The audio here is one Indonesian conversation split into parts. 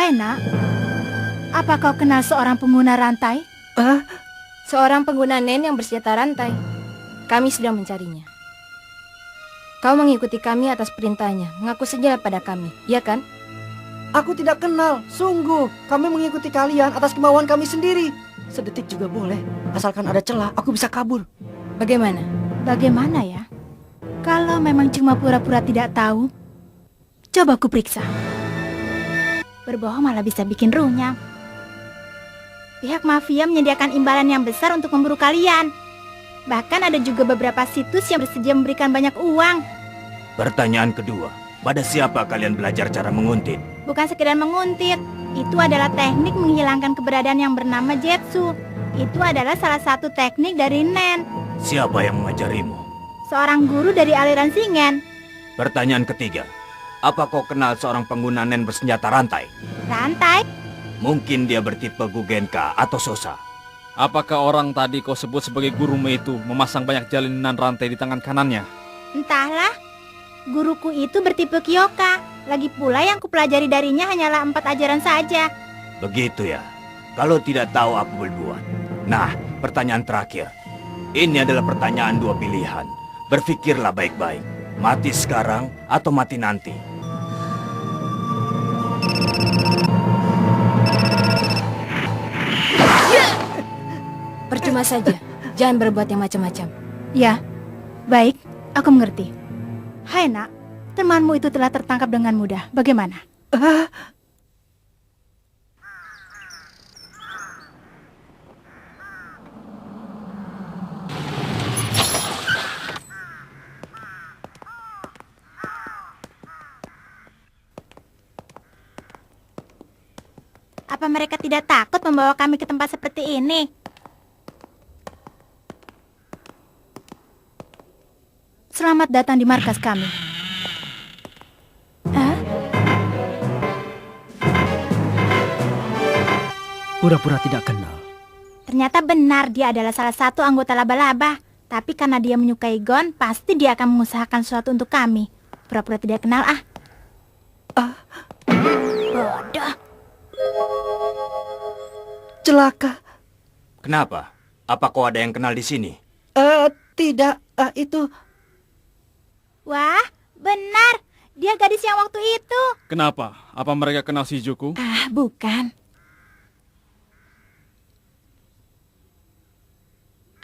Hai nak, apa kau kenal seorang pengguna rantai? Seorang pengguna Nen yang bersenjata rantai. Kami sedang mencarinya. Kau mengikuti kami atas perintahnya, mengaku sejalan pada kami, ya kan? Aku tidak kenal, sungguh. Kami mengikuti kalian atas kemauan kami sendiri. Sedetik juga boleh, asalkan ada celah, aku bisa kabur. Bagaimana? Bagaimana ya? Kalau memang cuma pura-pura tidak tahu, coba ku periksa. Berbohong malah bisa bikin runyam. Pihak mafia menyediakan imbalan yang besar untuk memburu kalian. Bahkan ada juga beberapa situs yang bersedia memberikan banyak uang. Pertanyaan kedua, pada siapa kalian belajar cara menguntit? Bukan sekedar menguntit, itu adalah teknik menghilangkan keberadaan yang bernama Jetsu. Itu adalah salah satu teknik dari Nen. Siapa yang mengajarimu? Seorang guru dari aliran Shingen. Pertanyaan ketiga, apa kau kenal seorang pengguna Nen bersenjata rantai? Rantai? Mungkin dia bertipe Gugenka atau Sosa. Apakah orang tadi kau sebut sebagai gurumu itu memasang banyak jalinan rantai di tangan kanannya? Entahlah. Guruku itu bertipe Kyoka. Lagi pula yang kupelajari darinya hanyalah 4 ajaran saja. Begitu ya. Kalau tidak tahu apa berbuat. Nah, pertanyaan terakhir. Ini adalah pertanyaan 2 pilihan. Berpikirlah baik-baik. Mati sekarang atau mati nanti? Percuma saja. Jangan berbuat yang macam-macam. Ya, baik, aku mengerti. Hai nak, temanmu itu telah tertangkap dengan mudah. Bagaimana? Apa mereka tidak takut membawa kami ke tempat seperti ini? Selamat datang di markas kami. Pura-pura tidak kenal. Ternyata benar dia adalah salah satu anggota laba-laba. Tapi karena dia menyukai Gon, pasti dia akan mengusahakan sesuatu untuk kami. Pura-pura tidak kenal Bodoh. Celaka. Kenapa? Apa kau ada yang kenal di sini? Tidak, itu... Wah, benar. Dia gadis yang waktu itu. Kenapa? Apa mereka kenal Shizuku? Bukan.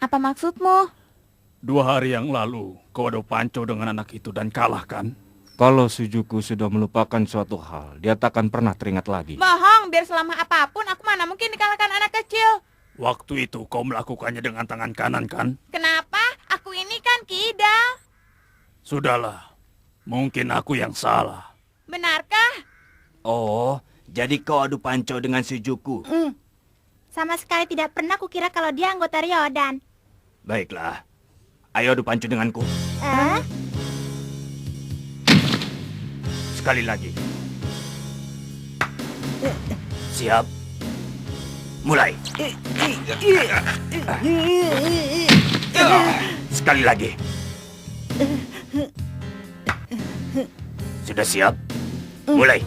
Apa maksudmu? 2 hari yang lalu, kau adu panco dengan anak itu dan kalah kan? Kalau Shizuku sudah melupakan suatu hal, dia takkan pernah teringat lagi. Bohong, biar selama apapun aku mana mungkin dikalahkan anak kecil. Waktu itu kau melakukannya dengan tangan kanan kan? Kenapa? Aku ini kan kidal. Sudahlah, mungkin aku yang salah. Benarkah? Oh, jadi kau adu panco dengan Shizuku? Sama sekali tidak pernah kukira kalau dia anggota Ryodan. Baiklah, ayo adu panco denganku. Sekali lagi. Siap. Mulai. Sekali lagi. Sudah siap? Mulai.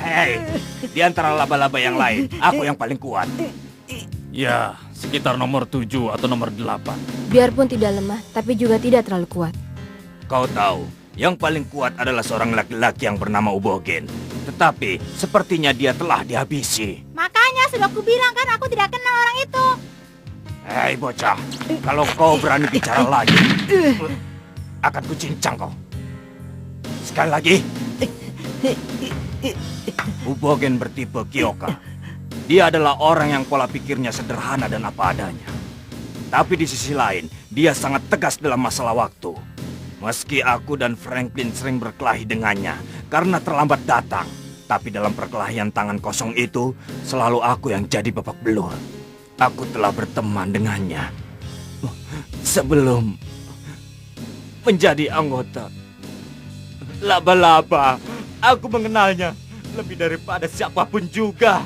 Hei, di antara laba-laba yang lain, aku yang paling kuat. Ya, sekitar nomor 7 atau nomor 8. Biarpun tidak lemah, tapi juga tidak terlalu kuat. Kau tahu, yang paling kuat adalah seorang laki-laki yang bernama Ubogen. Tetapi, sepertinya dia telah dihabisi. Makanya sudah kubilang kan aku tidak kenal orang itu. Hei bocah, kalau kau berani bicara lagi, akan kucincang kau. Sekali lagi. Ubogen bertipe Kyoka. Dia adalah orang yang pola pikirnya sederhana dan apa adanya. Tapi di sisi lain, dia sangat tegas dalam masalah waktu. Meski aku dan Franklin sering berkelahi dengannya karena terlambat datang, tapi dalam perkelahian tangan kosong itu, selalu aku yang jadi babak belur. Aku telah berteman dengannya sebelum menjadi anggota laba-laba. Aku mengenalnya lebih daripada siapapun juga.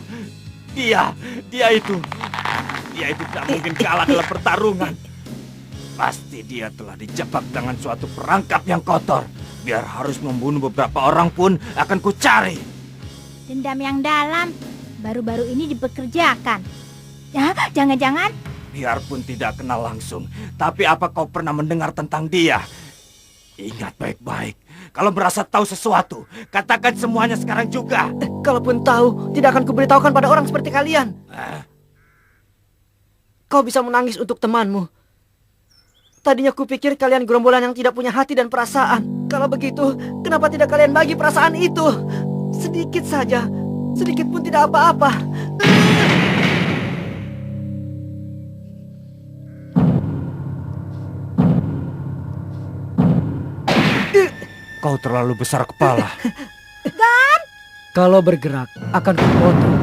Dia itu tidak mungkin kalah dalam pertarungan. Pasti dia telah dijebak dengan suatu perangkap yang kotor. Biar harus membunuh beberapa orang pun akan kucari. Dendam yang dalam baru-baru ini dipekerjakan. Ya, jangan-jangan Biarpun tidak kenal langsung, tapi apa kau pernah mendengar tentang dia? Ingat baik-baik, kalau merasa tahu sesuatu, katakan semuanya sekarang juga. Kalaupun tahu, tidak akan kuberitahukan pada orang seperti kalian. Kau bisa menangis untuk temanmu. Tadinya kupikir kalian gerombolan yang tidak punya hati dan perasaan. Kalau begitu, kenapa tidak kalian bagi perasaan itu? Sedikit saja, sedikit pun tidak apa-apa. Kau terlalu besar kepala. Kalau bergerak, akan kupotong.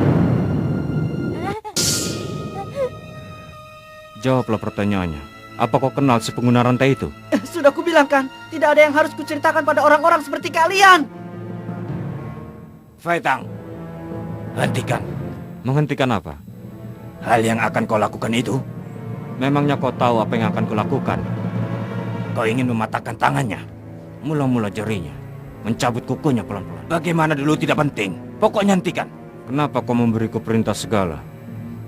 Jawablah pertanyaannya. Apa kau kenal si pengguna rantai itu? Sudah kubilang kan, tidak ada yang harus kuceritakan pada orang-orang seperti kalian. Faitang, hentikan. Menghentikan apa? Hal yang akan kau lakukan itu, Memangnya kau tahu apa yang akan kulakukan? kau ingin mematahkan tangannya, mula-mula jarinya, mencabut kukunya pelan-pelan. Bagaimana dulu tidak penting, pokoknya hentikan. Kenapa kau memberiku perintah segala?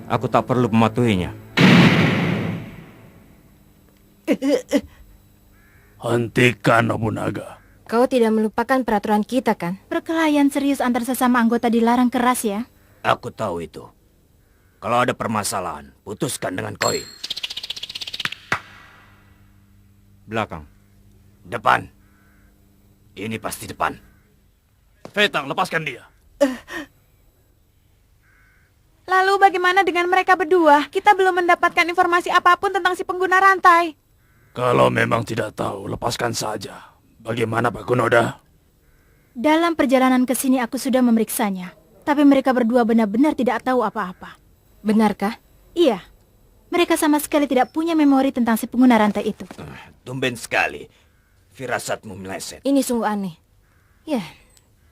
Aku tak perlu mematuhinya. Hentikan Nobunaga. Kau tidak melupakan peraturan kita kan? perkelahian serius antar sesama anggota dilarang keras ya. Aku tahu itu. Kalau ada permasalahan, putuskan dengan koin. Belakang. Depan. Ini pasti depan. Fetang, lepaskan dia. Lalu bagaimana dengan mereka berdua? Kita belum mendapatkan informasi apapun tentang si pengguna rantai. Kalau memang tidak tahu, lepaskan saja. Bagaimana Pak Kunoda? Dalam perjalanan ke sini aku sudah memeriksanya. Tapi mereka berdua benar-benar tidak tahu apa-apa. Benarkah? Iya, mereka sama sekali tidak punya memori tentang si pengguna rantai itu. Tumben sekali. Firasatmu meleset. Ini sungguh aneh. Ya,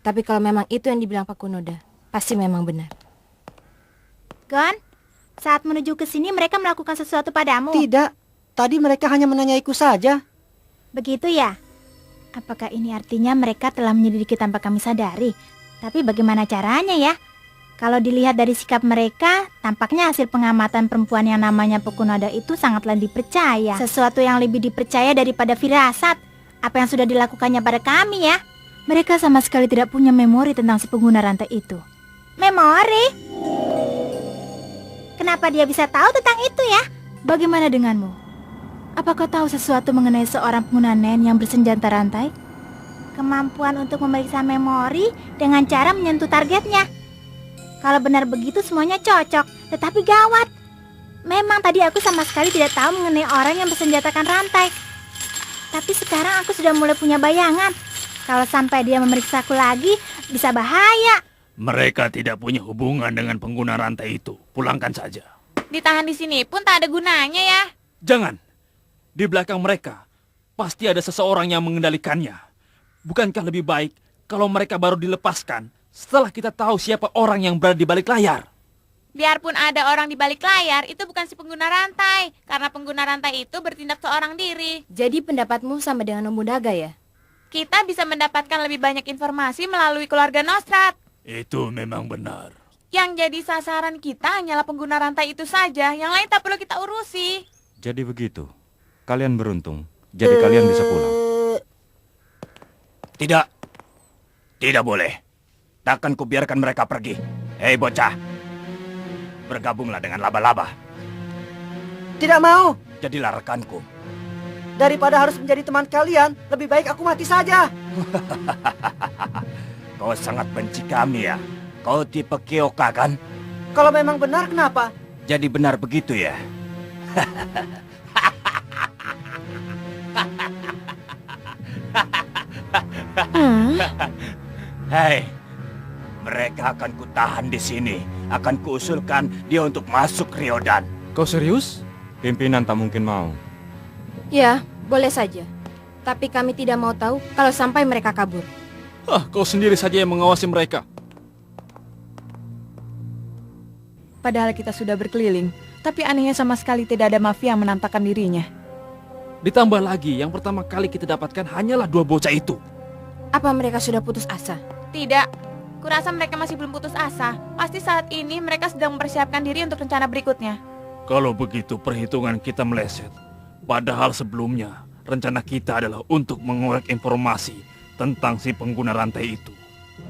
tapi kalau memang itu yang dibilang Pak Kunoda, pasti memang benar. Gon, saat menuju ke sini mereka melakukan sesuatu padamu. Tidak, tadi mereka hanya menanyaiku saja. Begitu ya? Apakah ini artinya mereka telah menyelidiki tanpa kami sadari? Tapi bagaimana caranya ya? Kalau dilihat dari sikap mereka, tampaknya hasil pengamatan perempuan yang namanya Pekunoda itu sangatlah dipercaya. Sesuatu yang lebih dipercaya daripada firasat. Apa yang sudah dilakukannya pada kami ya? Mereka sama sekali tidak punya memori tentang si pengguna rantai itu. Memori? Kenapa dia bisa tahu tentang itu ya? Bagaimana denganmu? Apa kau tahu sesuatu mengenai seorang pengguna nen yang bersenjata rantai? Kemampuan untuk memeriksa memori dengan cara menyentuh targetnya. Kalau benar begitu semuanya cocok, tetapi gawat. Memang tadi aku sama sekali tidak tahu mengenai orang yang bersenjatakan rantai. Tapi sekarang aku sudah mulai punya bayangan. Kalau sampai dia memeriksaku lagi, bisa bahaya. Mereka tidak punya hubungan dengan pengguna rantai itu. Pulangkan saja. Ditahan di sini pun tak ada gunanya ya. Jangan. Di belakang mereka pasti ada seseorang yang mengendalikannya. Bukankah lebih baik kalau mereka baru dilepaskan setelah kita tahu siapa orang yang berada di balik layar? Biarpun ada orang di balik layar, itu bukan si pengguna rantai. Karena pengguna rantai itu bertindak seorang diri. Jadi pendapatmu sama dengan Nobunaga ya? Kita bisa mendapatkan lebih banyak informasi melalui keluarga Nostrat. Itu memang benar. Yang jadi sasaran kita hanyalah pengguna rantai itu saja. Yang lain tak perlu kita urusi. Jadi begitu. Kalian beruntung. Jadi kalian bisa pulang. Tidak. Tidak boleh. Takkan kubiarkan mereka pergi. Hei bocah. Bergabunglah dengan laba-laba. Tidak mau. Jadilah rekanku. Daripada harus menjadi teman kalian, lebih baik aku mati saja. Kau sangat benci kami ya. Kau tipe Kyoka kan? Kalau memang benar, kenapa? Jadi benar begitu ya? Hei, mereka akan kutahan di sini. Akan kuusulkan dia untuk masuk Ryodan. Kau serius? Pimpinan tak mungkin mau. Ya, boleh saja. Tapi kami tidak mau tahu kalau sampai mereka kabur. Kau sendiri saja yang mengawasi mereka. Padahal kita sudah berkeliling, tapi anehnya sama sekali tidak ada mafia yang menampakkan dirinya. Ditambah lagi, yang pertama kali kita dapatkan hanyalah 2 bocah itu. Apa mereka sudah putus asa? Tidak. Kurasa mereka masih belum putus asa. Pasti saat ini mereka sedang mempersiapkan diri untuk rencana berikutnya. Kalau begitu perhitungan kita meleset. Padahal sebelumnya rencana kita adalah untuk mengorek informasi tentang si pengguna rantai itu.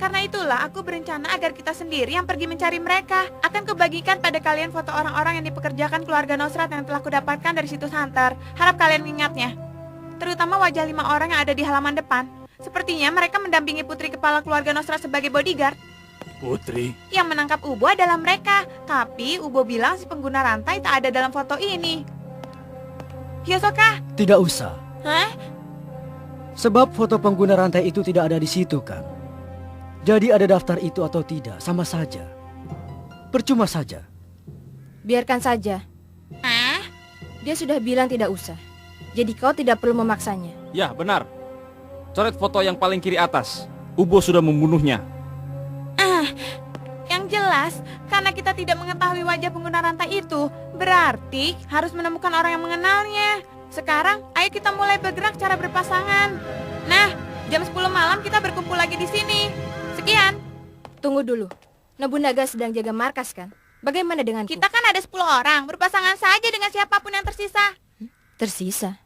Karena itulah aku berencana agar kita sendiri yang pergi mencari mereka. Akan kubagikan pada kalian foto orang-orang yang dipekerjakan keluarga Nosrat yang telah kudapatkan dari situs Hunter. Harap kalian mengingatnya. Terutama wajah 5 orang yang ada di halaman depan. Sepertinya mereka mendampingi putri kepala keluarga Nosrat sebagai bodyguard. Putri? Yang menangkap Ubo adalah mereka. Tapi Ubo bilang si pengguna rantai tak ada dalam foto ini. Hyosoka? Tidak usah. Hah? Sebab foto pengguna rantai itu tidak ada di situ kan. Jadi ada daftar itu atau tidak, sama saja. Percuma saja. Biarkan saja. Dia sudah bilang tidak usah. Jadi kau tidak perlu memaksanya. Ya, benar. Coret foto yang paling kiri atas. Ubo sudah membunuhnya. Yang jelas, karena kita tidak mengetahui wajah pengguna rantai itu, berarti harus menemukan orang yang mengenalnya. Sekarang, ayo kita mulai bergerak cara berpasangan. Nah, jam 10 malam kita berkumpul lagi di sini. Sekian. Tunggu dulu. Nobunaga sedang jaga markas kan? Bagaimana dengan Kita kan ada 10 orang, berpasangan saja dengan siapapun yang tersisa. tersisa?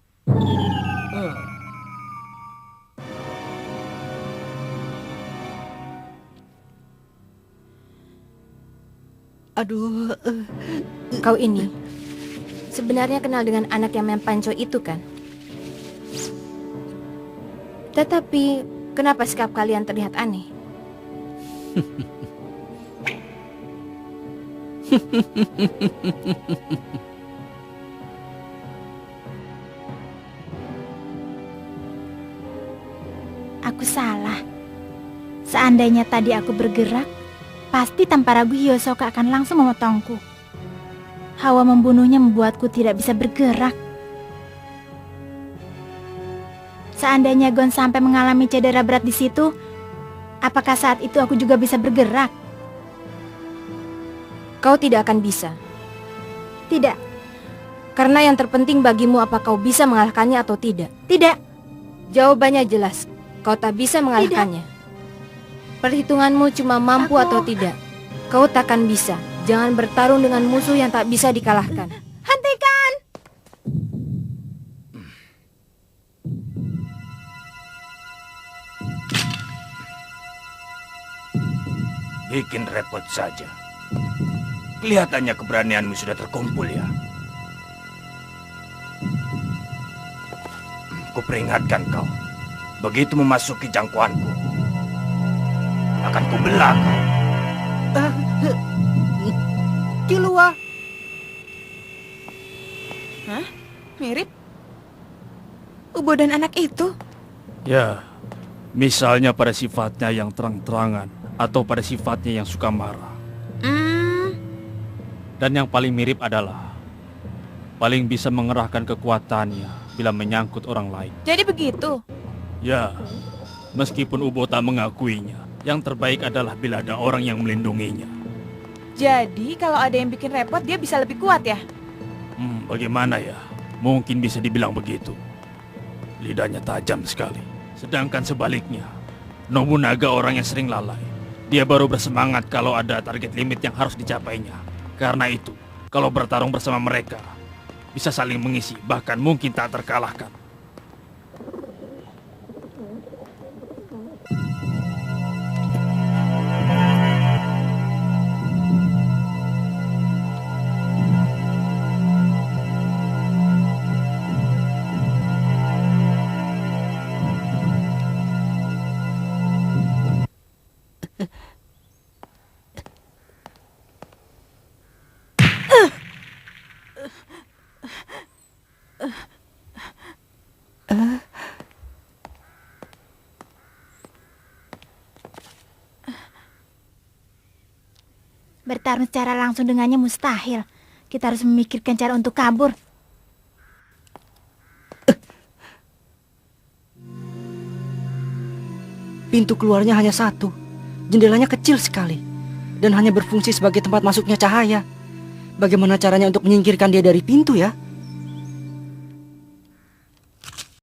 Aduh, Kau ini sebenarnya kenal dengan anak yang mempanco itu kan? Tetapi kenapa sikap kalian terlihat aneh? Aku salah. Seandainya tadi aku bergerak, pasti tanpa ragu Hyosoka akan langsung memotongku. Hawa membunuhnya membuatku tidak bisa bergerak. Seandainya Gon sampai mengalami cedera berat di situ, apakah saat itu aku juga bisa bergerak? Kau tidak akan bisa. Tidak, Karena yang terpenting bagimu apa kau bisa mengalahkannya atau tidak. tidak. Jawabannya jelas. Kau tak bisa mengalahkannya. Perhitunganmu cuma mampu atau tidak. Kau takkan bisa. Jangan bertarung dengan musuh yang tak bisa dikalahkan. Hentikan! Bikin repot saja. Kelihatannya keberanianmu sudah terkumpul ya. Kuperingatkan kau. Begitu memasuki jangkauanku, akan kubelah kau. Killua. Hah? Mirip? Ubo dan anak itu? Ya, misalnya pada sifatnya yang terang-terangan atau pada sifatnya yang suka marah. Dan yang paling mirip adalah paling bisa mengerahkan kekuatannya bila menyangkut orang lain. Jadi begitu? Ya, meskipun Ubo tak mengakuinya, yang terbaik adalah bila ada orang yang melindunginya. Jadi kalau ada yang bikin repot dia bisa lebih kuat ya? Bagaimana ya? Mungkin bisa dibilang begitu. Lidahnya tajam sekali. Sedangkan sebaliknya, Nobunaga orang yang sering lalai. Dia baru bersemangat kalau ada target limit yang harus dicapainya. Karena itu, kalau bertarung bersama mereka, bisa saling mengisi, bahkan mungkin tak terkalahkan. Bertarung secara langsung dengannya mustahil. Kita harus memikirkan cara untuk kabur. Pintu keluarnya hanya satu. Jendelanya kecil sekali. Dan hanya berfungsi sebagai tempat masuknya cahaya. Bagaimana caranya untuk menyingkirkan dia dari pintu ya?